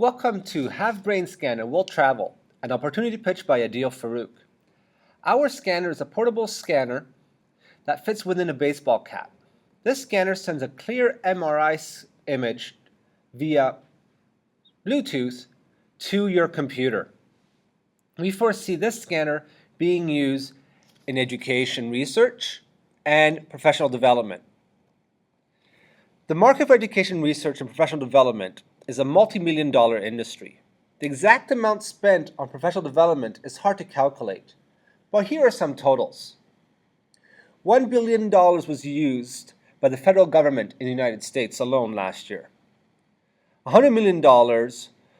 Welcome to Have Brain Scanner Will Travel, an opportunity pitch by Adeel Farooq. Our scanner is a portable scanner that fits within a baseball cap. This scanner sends a clear MRI image via Bluetooth to your computer. We foresee this scanner being used in education research and professional development. The market for education research and professional development is a multi-million-dollar industry. The exact amount spent on professional development is hard to calculate, but here are some totals. $1 billion was used by the federal government in the United States alone last year. $100 million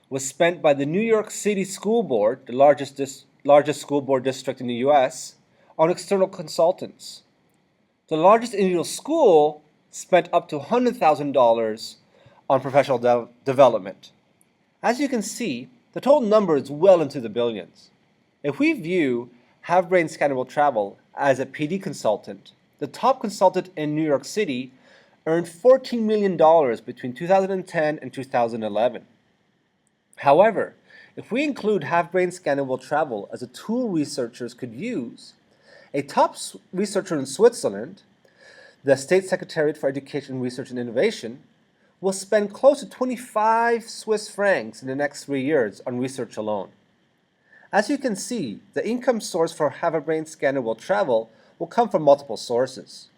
was spent by the New York City School Board, the largest school board district in the U.S., on external consultants. The largest individual school spent up to $100,000 on professional development. As you can see, the total number is well into the billions. If we view Have Brain Scanner Will Travel as a PD consultant, the top consultant in New York City earned $14 million between 2010 and 2011. However, if we include Have Brain Scanner Will Travel as a tool researchers could use, a top researcher in Switzerland, the State Secretariat for Education, Research and Innovation, will spend close to 25 Swiss francs in the next 3 years on research alone. As you can see, the income source for Have a Brain Scanner Will Travel will come from multiple sources.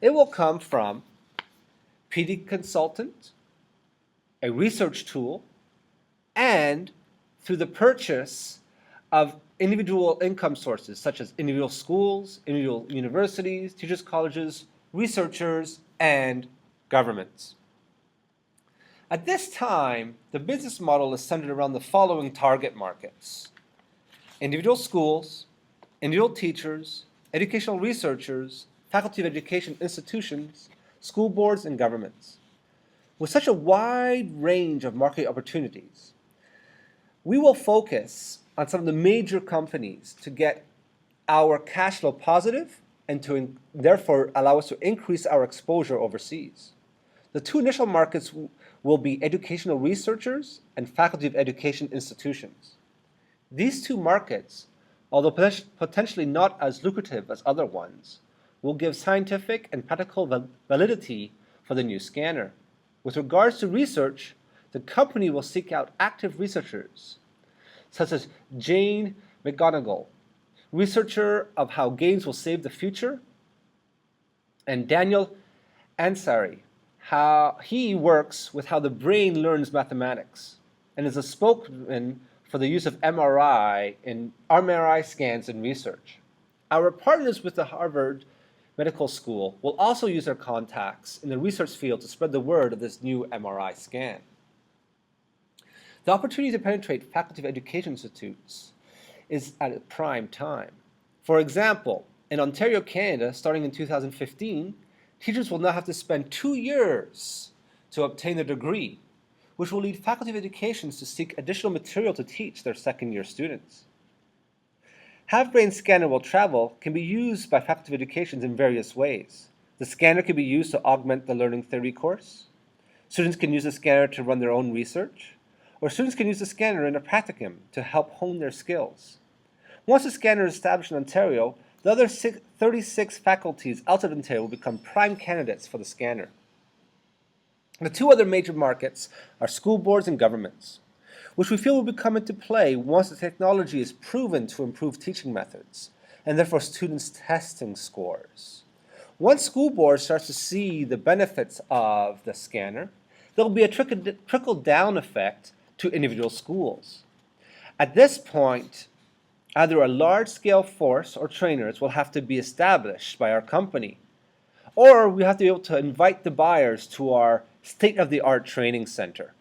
It will come from PD consultant, a research tool, and through the purchase of individual income sources such as individual schools, individual universities, teachers' colleges, researchers, and governments. At this time, the business model is centered around the following target markets: individual schools, individual teachers, educational researchers, faculty of education institutions, school boards, and governments. With such a wide range of market opportunities, we will focus on some of the major companies to get our cash flow positive and to therefore allow us to increase our exposure overseas. The two initial markets will be educational researchers and faculty of education institutions. These two markets, although potentially not as lucrative as other ones, will give scientific and practical validity for the new scanner. With regards to research, the company will seek out active researchers, such as Jane McGonigal, researcher of how games will save the future, and Daniel Ansari, how he works with how the brain learns mathematics, and is a spokesman for the use of MRI scans in research. Our partners with the Harvard Medical School will also use their contacts in the research field to spread the word of this new MRI scan. The opportunity to penetrate faculty of education institutes is at a prime time. For example, in Ontario, Canada, starting in 2015, teachers will now have to spend 2 years to obtain a degree, which will lead faculty of education to seek additional material to teach their second-year students. Have Brain Scanner Will Travel can be used by faculty of education in various ways. The scanner can be used to augment the learning theory course. Students can use the scanner to run their own research, or students can use the scanner in a practicum to help hone their skills. Once the scanner is established in Ontario, the other 36 faculties outside of Ontario will become prime candidates for the scanner. The two other major markets are school boards and governments, which we feel will come into play once the technology is proven to improve teaching methods, and therefore students' testing scores. Once school boards start to see the benefits of the scanner, there will be a trickle-down effect to individual schools. At this point, either a large-scale force or trainers will have to be established by our company, or we have to be able to invite the buyers to our state-of-the-art training center.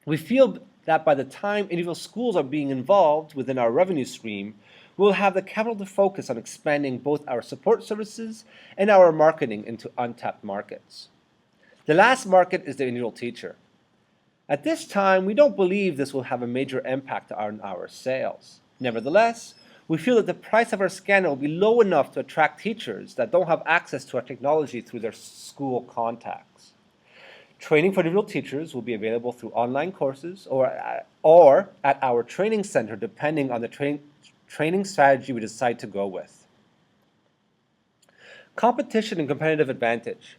We feel that by the time individual schools are being involved within our revenue stream, we'll have the capital to focus on expanding both our support services and our marketing into untapped markets. The last market is the individual teacher. At this time, we don't believe this will have a major impact on our sales. Nevertheless, we feel that the price of our scanner will be low enough to attract teachers that don't have access to our technology through their school contacts. Training for individual teachers will be available through online courses or at our training center, depending on the training strategy we decide to go with. Competition and competitive advantage.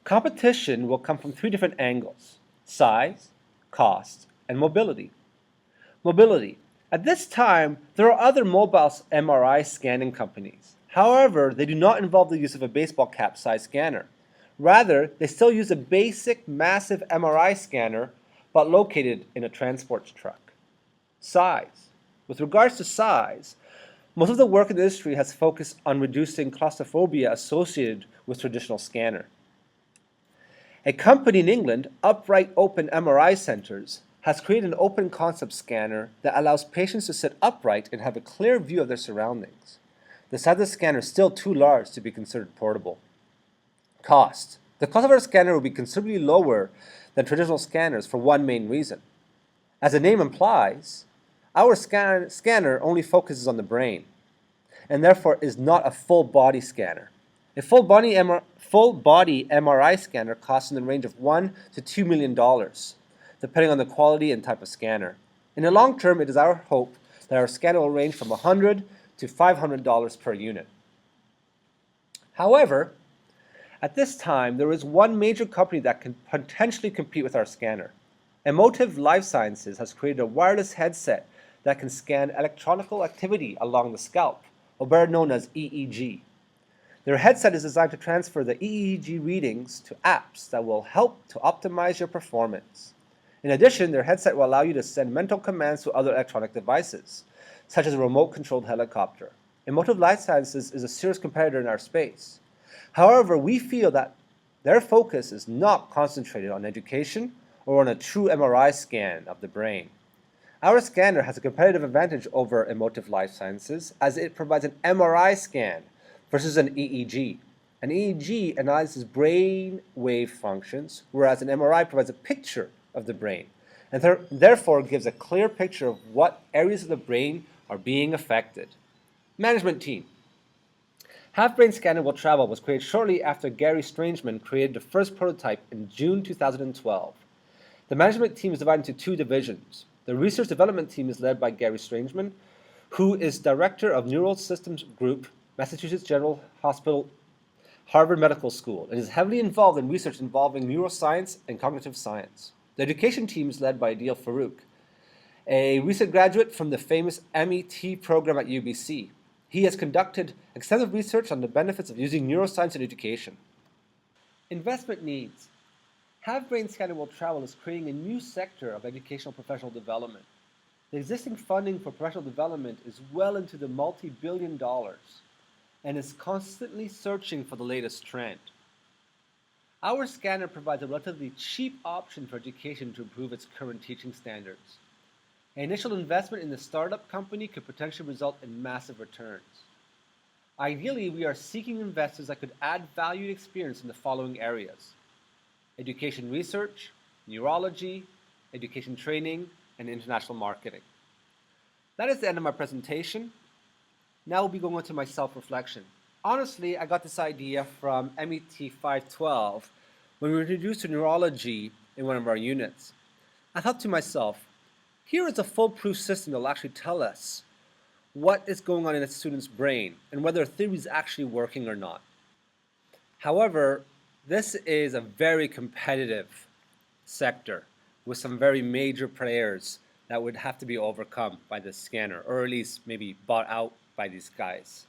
Competition will come from 3 different angles: size, cost, and mobility. Mobility. At this time, there are other mobile MRI scanning companies. However, they do not involve the use of a baseball cap size scanner. Rather, they still use a basic massive MRI scanner, but located in a transport truck. Size. With regards to size, most of the work in the industry has focused on reducing claustrophobia associated with traditional scanner. A company in England, Upright Open MRI Centers, has created an open concept scanner that allows patients to sit upright and have a clear view of their surroundings. The size of the scanner is still too large to be considered portable. Cost. The cost of our scanner will be considerably lower than traditional scanners for one main reason. As the name implies, our scanner only focuses on the brain, and therefore is not a full body scanner. A full body MRI scanner costs in the range of $1 to $2 million, depending on the quality and type of scanner. In the long term, it is our hope that our scanner will range from $100 to $500 per unit. However, at this time, there is one major company that can potentially compete with our scanner. Emotive Life Sciences has created a wireless headset that can scan electronical activity along the scalp, or better known as EEG. Their headset is designed to transfer the EEG readings to apps that will help to optimize your performance. In addition, their headset will allow you to send mental commands to other electronic devices, such as a remote-controlled helicopter. Emotive Life Sciences is a serious competitor in our space. However, we feel that their focus is not concentrated on education or on a true MRI scan of the brain. Our scanner has a competitive advantage over Emotive Life Sciences as it provides an MRI scan versus an EEG. An EEG analyzes brain wave functions, whereas an MRI provides a picture of the brain, and therefore gives a clear picture of what areas of the brain are being affected. Management team. Half Brain Scanner Will Travel was created shortly after Gary Strangeman created the first prototype in June 2012. The management team is divided into 2 divisions. The research development team is led by Gary Strangeman, who is director of Neural Systems Group, Massachusetts General Hospital, Harvard Medical School, and is heavily involved in research involving neuroscience and cognitive science. The education team is led by Adeel Farooq, a recent graduate from the famous MET program at UBC. He has conducted extensive research on the benefits of using neuroscience in education. Investment needs. Have Brain Scanner Will Travel is creating a new sector of educational professional development. The existing funding for professional development is well into the multi-billion dollars and is constantly searching for the latest trend. Our scanner provides a relatively cheap option for education to improve its current teaching standards. An initial investment in the startup company could potentially result in massive returns. Ideally, we are seeking investors that could add value and experience in the following areas: education research, neurology, education training, and international marketing. That is the end of my presentation. Now we'll be going on to my self-reflection. Honestly, I got this idea from MET 512 when we were introduced to neurology in one of our units. I thought to myself, here is a foolproof system that will actually tell us what is going on in a student's brain and whether a theory is actually working or not. However, this is a very competitive sector with some very major players that would have to be overcome by this scanner, or at least maybe bought out by these guys.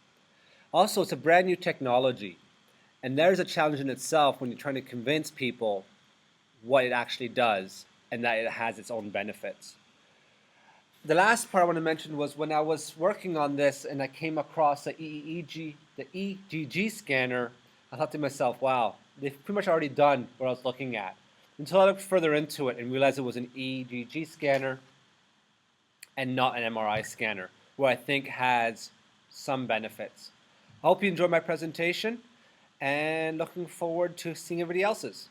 Also, it's a brand new technology, and there's a challenge in itself when you're trying to convince people what it actually does and that it has its own benefits. The last part I want to mention was when I was working on this and I came across the EEG scanner, I thought to myself, wow, they've pretty much already done what I was looking at. Until I looked further into it and realized it was an EEG scanner and not an MRI scanner, where I think has some benefits. I hope you enjoyed my presentation and looking forward to seeing everybody else's.